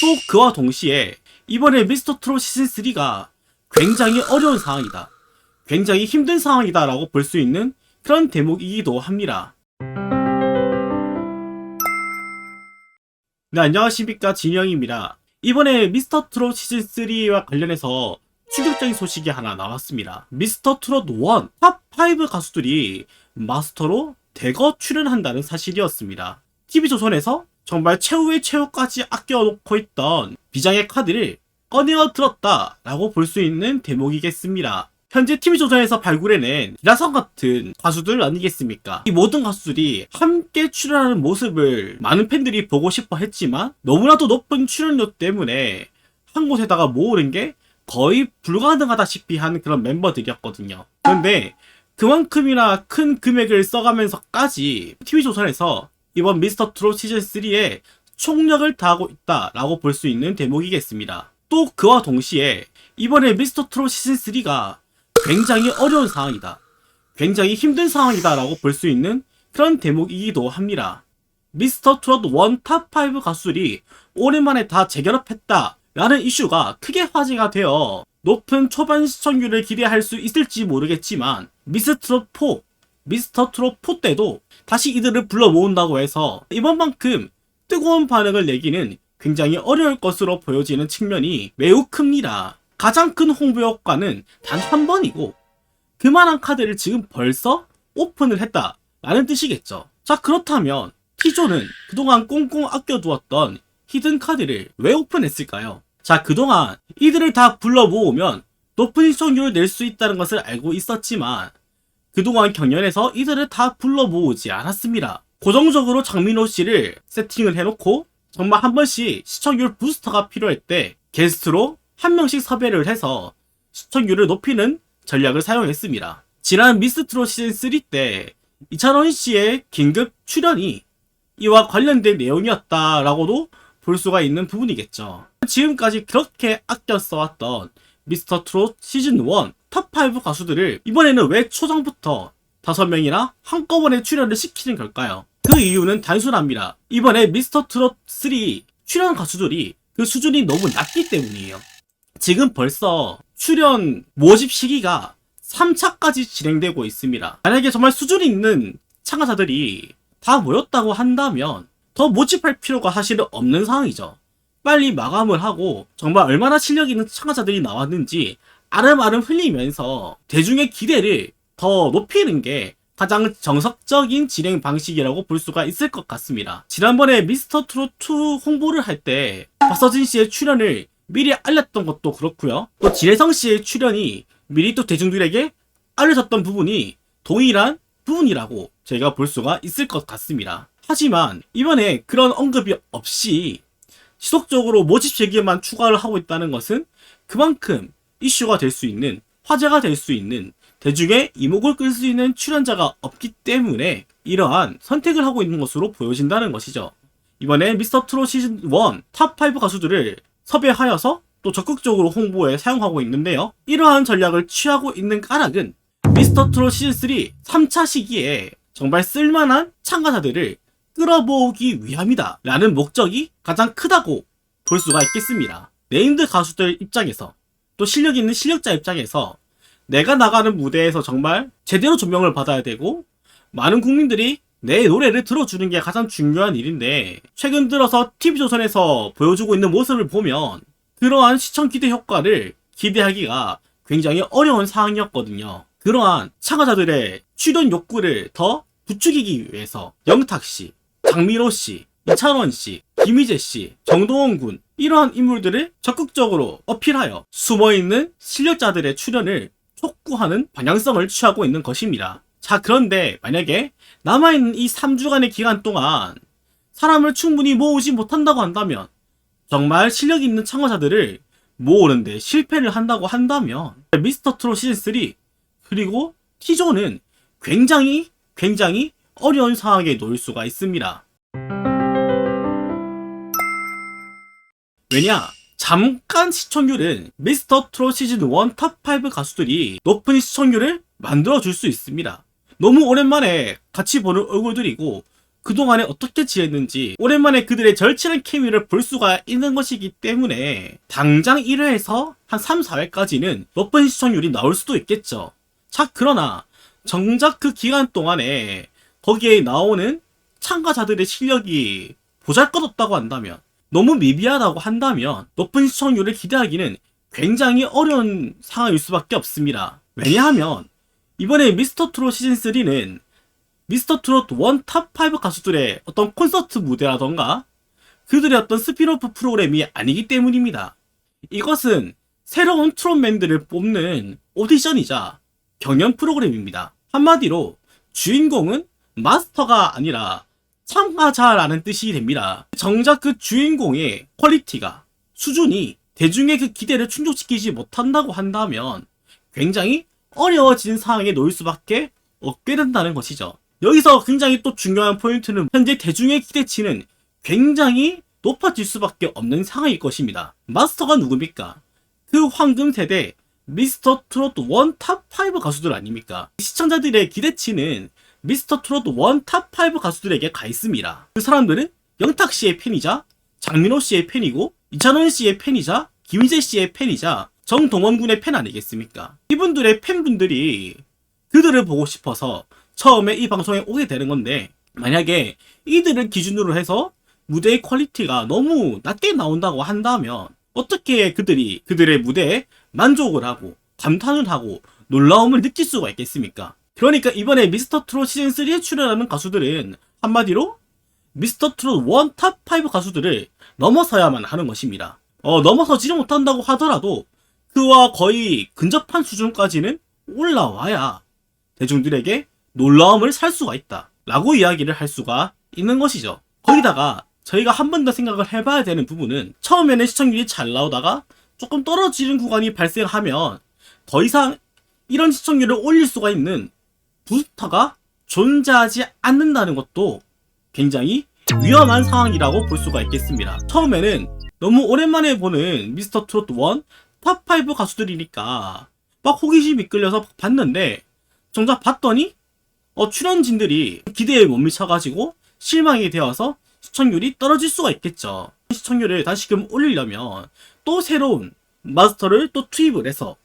또 그와 동시에 이번에 미스터 트롯 시즌3가 굉장히 어려운 상황이다, 굉장히 힘든 상황이다 라고 볼 수 있는 그런 대목이기도 합니다. 네, 안녕하십니까, 진영입니다. 이번에 미스터 트롯 시즌3와 관련해서 충격적인 소식이 하나 나왔습니다. 미스터 트롯 1 탑5 가수들이 마스터로 대거 출연한다는 사실이었습니다. TV조선에서 정말 최후의 최후까지 아껴놓고 있던 비장의 카드를 꺼내어 들었다 라고 볼 수 있는 대목이겠습니다. 현재 TV조선에서 발굴해낸 기라성 같은 가수들 아니겠습니까? 이 모든 가수들이 함께 출연하는 모습을 많은 팬들이 보고 싶어 했지만 너무나도 높은 출연료 때문에 한 곳에다가 모으는 게 거의 불가능하다시피 한 그런 멤버들이었거든요. 그런데 그만큼이나 큰 금액을 써가면서까지 TV조선에서 이번 미스터 트롯 시즌3에 총력을 다하고 있다라고 볼 수 있는 대목이겠습니다. 또 그와 동시에 이번에 미스터 트롯 시즌3가 굉장히 어려운 상황이다, 굉장히 힘든 상황이다 라고 볼 수 있는 그런 대목이기도 합니다. 미스터 트롯 1 탑5 가수들이 오랜만에 다 재결합했다 라는 이슈가 크게 화제가 되어 높은 초반 시청률을 기대할 수 있을지 모르겠지만 미스터 트롯 4 때도 다시 이들을 불러 모은다고 해서 이번만큼 뜨거운 반응을 내기는 굉장히 어려울 것으로 보여지는 측면이 매우 큽니다. 가장 큰 홍보 효과는 단 한 번이고 그만한 카드를 지금 벌써 오픈을 했다라는 뜻이겠죠. 자, 그렇다면 T조는 그동안 꽁꽁 아껴두었던 히든 카드를 왜 오픈했을까요? 자, 그동안 이들을 다 불러 모으면 높은 시청률을 낼 수 있다는 것을 알고 있었지만 그동안 경연에서 이들을 다 불러 모으지 않았습니다. 고정적으로 장민호 씨를 세팅을 해놓고 정말 한 번씩 시청률 부스터가 필요할 때 게스트로 한 명씩 섭외를 해서 시청률을 높이는 전략을 사용했습니다. 지난 미스트롯 시즌3 때 이찬원 씨의 긴급 출연이 이와 관련된 내용이었다라고도 볼 수가 있는 부분이겠죠. 지금까지 그렇게 아껴 써왔던 미스터 트롯 시즌 1 탑5 가수들을 이번에는 왜 초장부터 5명이나 한꺼번에 출연을 시키는 걸까요? 그 이유는 단순합니다. 이번에 미스터 트롯 3 출연 가수들이 그 수준이 너무 낮기 때문이에요. 지금 벌써 출연 모집 시기가 3차까지 진행되고 있습니다. 만약에 정말 수준이 있는 참가자들이 다 모였다고 한다면 더 모집할 필요가 사실은 없는 상황이죠. 빨리 마감을 하고 정말 얼마나 실력 있는 참가자들이 나왔는지 아름아름 흘리면서 대중의 기대를 더 높이는 게 가장 정석적인 진행 방식이라고 볼 수가 있을 것 같습니다. 지난번에 미스터 트롯 2 홍보를 할 때 박서진 씨의 출연을 미리 알렸던 것도 그렇고요. 또 진혜성 씨의 출연이 미리 또 대중들에게 알려졌던 부분이 동일한 부분이라고 저희가 볼 수가 있을 것 같습니다. 하지만 이번에 그런 언급이 없이 지속적으로 모집 제기만 추가를 하고 있다는 것은 그만큼 이슈가 될 수 있는, 화제가 될 수 있는, 대중의 이목을 끌 수 있는 출연자가 없기 때문에 이러한 선택을 하고 있는 것으로 보여진다는 것이죠. 이번에 미스터 트롯 시즌 1 탑5 가수들을 섭외하여서 또 적극적으로 홍보에 사용하고 있는데요. 이러한 전략을 취하고 있는 까닭은 미스터 트롯 시즌3 3차 시기에 정말 쓸만한 참가자들을 끌어모으기 위함이다 라는 목적이 가장 크다고 볼 수가 있겠습니다. 네임드 가수들 입장에서 또 실력 있는 실력자 입장에서 내가 나가는 무대에서 정말 제대로 조명을 받아야 되고 많은 국민들이 내 노래를 들어주는 게 가장 중요한 일인데 최근 들어서 TV조선에서 보여주고 있는 모습을 보면 그러한 시청 기대 효과를 기대하기가 굉장히 어려운 상황이었거든요. 그러한 참가자들의 출연 욕구를 더 부추기기 위해서 영탁씨, 장민호씨, 이찬원씨, 김희재씨, 정동원군 이러한 인물들을 적극적으로 어필하여 숨어있는 실력자들의 출연을 촉구하는 방향성을 취하고 있는 것입니다. 자, 그런데 만약에 남아있는 이 3주간의 기간 동안 사람을 충분히 모으지 못한다고 한다면, 정말 실력 있는 참가자들을 모으는데 실패를 한다고 한다면 미스터 트롯 시즌3 그리고 T조는 굉장히 어려운 상황에 놓일 수가 있습니다. 왜냐? 잠깐 시청률은 미스터 트롯 시즌 1 탑5 가수들이 높은 시청률을 만들어줄 수 있습니다. 너무 오랜만에 같이 보는 얼굴들이고 그동안에 어떻게 지냈는지 오랜만에 그들의 절친한 케미를 볼 수가 있는 것이기 때문에 당장 1회에서 한 3, 4회까지는 높은 시청률이 나올 수도 있겠죠. 자, 그러나 정작 그 기간 동안에 거기에 나오는 참가자들의 실력이 보잘것없다고 한다면, 너무 미비하다고 한다면 높은 시청률을 기대하기는 굉장히 어려운 상황일 수밖에 없습니다. 왜냐하면 이번에 미스터트롯 시즌3는 미스터트롯 1 탑5 가수들의 어떤 콘서트 무대라던가 그들의 어떤 스피노프 프로그램이 아니기 때문입니다. 이것은 새로운 트롯맨들을 뽑는 오디션이자 경연 프로그램입니다. 한마디로 주인공은 마스터가 아니라 참가자라는 뜻이 됩니다. 정작 그 주인공의 퀄리티가, 수준이 대중의 그 기대를 충족시키지 못한다고 한다면 굉장히 어려워진 상황에 놓일 수밖에 없게 된다는 것이죠. 여기서 굉장히 또 중요한 포인트는 현재 대중의 기대치는 굉장히 높아질 수밖에 없는 상황일 것입니다. 마스터가 누굽니까? 그 황금 세대 미스터 트롯 1 탑5 가수들 아닙니까? 시청자들의 기대치는 미스터 트롯 1 탑5 가수들에게 가 있습니다. 그 사람들은 영탁 씨의 팬이자 장민호 씨의 팬이고 이찬원 씨의 팬이자 김희재 씨의 팬이자 정동원 군의 팬 아니겠습니까? 이분들의 팬분들이 그들을 보고 싶어서 처음에 이 방송에 오게 되는 건데, 만약에 이들을 기준으로 해서 무대의 퀄리티가 너무 낮게 나온다고 한다면 어떻게 그들이 그들의 무대에 만족을 하고 감탄을 하고 놀라움을 느낄 수가 있겠습니까? 그러니까 이번에 미스터 트롯 시즌3에 출연하는 가수들은 한마디로 미스터 트롯 1 탑5 가수들을 넘어서야만 하는 것입니다. 넘어서지 못한다고 하더라도 그와 거의 근접한 수준까지는 올라와야 대중들에게 놀라움을 살 수가 있다 라고 이야기를 할 수가 있는 것이죠. 거기다가 저희가 한 번 더 생각을 해봐야 되는 부분은, 처음에는 시청률이 잘 나오다가 조금 떨어지는 구간이 발생하면 더 이상 이런 시청률을 올릴 수가 있는 부스터가 존재하지 않는다는 것도 굉장히 위험한 상황이라고 볼 수가 있겠습니다. 처음에는 너무 오랜만에 보는 미스터 트롯 1 탑5 가수들이니까 막 호기심이 끌려서 봤는데, 정작 봤더니 출연진들이 기대에 못 미쳐가지고 실망이 되어서 시청률이 떨어질 수가 있겠죠. 시청률을 다시금 올리려면 또 새로운 마스터를 또 투입을 해서,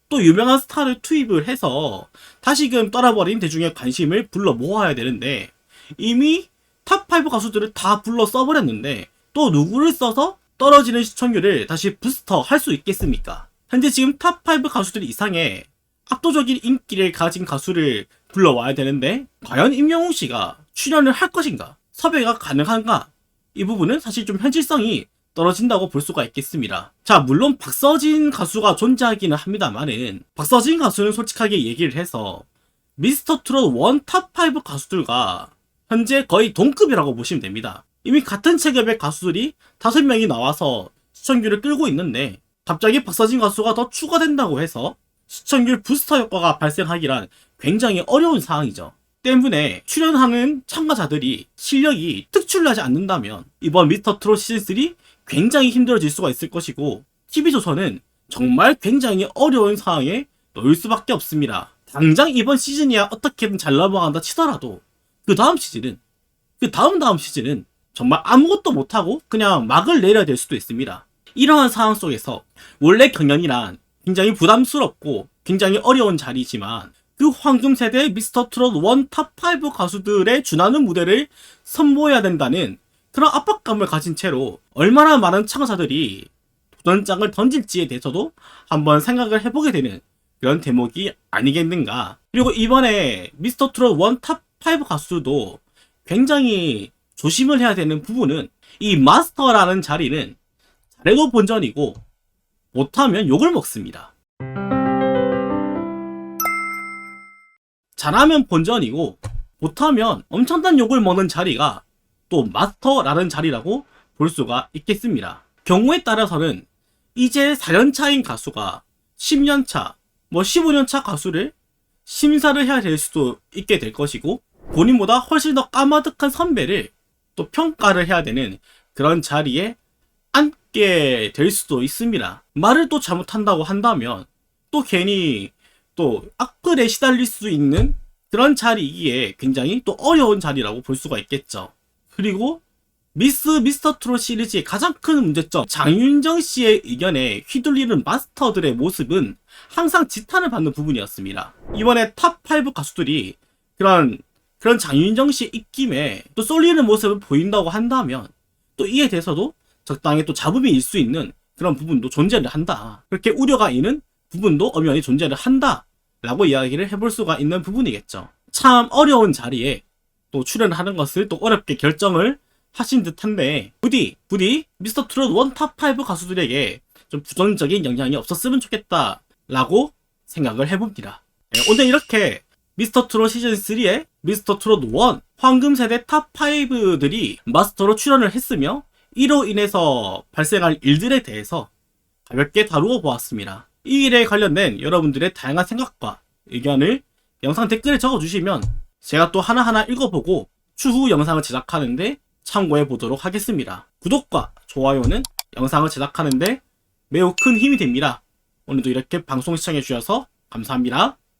또 유명한 스타를 투입을 해서 다시금 떠나버린 대중의 관심을 불러 모아야 되는데, 이미 탑5 가수들을 다 불러 써버렸는데 또 누구를 써서 떨어지는 시청률을 다시 부스터 할 수 있겠습니까? 현재 지금 탑5 가수들 이상의 압도적인 인기를 가진 가수를 불러와야 되는데, 과연 임영웅 씨가 출연을 할 것인가? 섭외가 가능한가? 이 부분은 사실 좀 현실성이 떨어진다고 볼 수가 있겠습니다. 자, 물론 박서진 가수가 존재하기는 합니다만은, 박서진 가수는 솔직하게 얘기를 해서 미스터 트롯 1 탑5 가수들과 현재 거의 동급이라고 보시면 됩니다. 이미 같은 체급의 가수들이 5명이 나와서 시청률을 끌고 있는데, 갑자기 박서진 가수가 더 추가된다고 해서 시청률 부스터 효과가 발생하기란 굉장히 어려운 상황이죠. 때문에 출연하는 참가자들이 실력이 특출나지 않는다면 이번 미스터 트롯 시즌3 굉장히 힘들어질 수가 있을 것이고, TV조선은 정말 굉장히 어려운 상황에 놓일 수밖에 없습니다. 당장 이번 시즌이야 어떻게든 잘 넘어간다 치더라도 그 다음 시즌은, 그 다음 시즌은 정말 아무것도 못하고 그냥 막을 내려야 될 수도 있습니다. 이러한 상황 속에서 원래 경연이란 굉장히 부담스럽고 굉장히 어려운 자리지만, 그 황금 세대 미스터 트롯 1 탑5 가수들의 준하는 무대를 선보여야 된다는 그런 압박감을 가진 채로 얼마나 많은 참가자들이 도전장을 던질지에 대해서도 한번 생각을 해보게 되는 그런 대목이 아니겠는가. 그리고 이번에 미스터 트롯 1 탑5 가수도 굉장히 조심을 해야 되는 부분은, 이 마스터라는 자리는 잘해도 본전이고 못하면 욕을 먹습니다. 잘하면 본전이고 못하면 엄청난 욕을 먹는 자리가 또 마스터라는 자리라고 볼 수가 있겠습니다. 경우에 따라서는 이제 4년차인 가수가 10년차, 15년차 가수를 심사를 해야 될 수도 있게 될 것이고, 본인보다 훨씬 더 까마득한 선배를 또 평가를 해야 되는 그런 자리에 앉게 될 수도 있습니다. 말을 또 잘못한다고 한다면 또 괜히 또 악플에 시달릴 수 있는 그런 자리이기에 굉장히 또 어려운 자리라고 볼 수가 있겠죠. 그리고 미스터 트롯 시리즈의 가장 큰 문제점, 장윤정 씨의 의견에 휘둘리는 마스터들의 모습은 항상 지탄을 받는 부분이었습니다. 이번에 탑5 가수들이 그런 장윤정 씨의 입김에 또 쏠리는 모습을 보인다고 한다면 또 이에 대해서도 적당히 또 잡음이 일 수 있는 그런 부분도 존재를 한다. 그렇게 우려가 있는 부분도 엄연히 존재를 한다. 라고 이야기를 해볼 수가 있는 부분이겠죠. 참 어려운 자리에 또 출연을 하는 것을 또 어렵게 결정을 하신 듯한데 부디 미스터 트롯 1 탑5 가수들에게 좀 부정적인 영향이 없었으면 좋겠다 라고 생각을 해봅니다. 네, 오늘 이렇게 미스터 트롯 시즌3의 미스터 트롯 1 황금세대 탑5들이 마스터로 출연을 했으며 이로 인해서 발생할 일들에 대해서 가볍게 다루어 보았습니다. 이 일에 관련된 여러분들의 다양한 생각과 의견을 영상 댓글에 적어주시면 제가 또 하나하나 읽어보고 추후 영상을 제작하는데 참고해 보도록 하겠습니다. 구독과 좋아요는 영상을 제작하는데 매우 큰 힘이 됩니다. 오늘도 이렇게 방송 시청해 주셔서 감사합니다.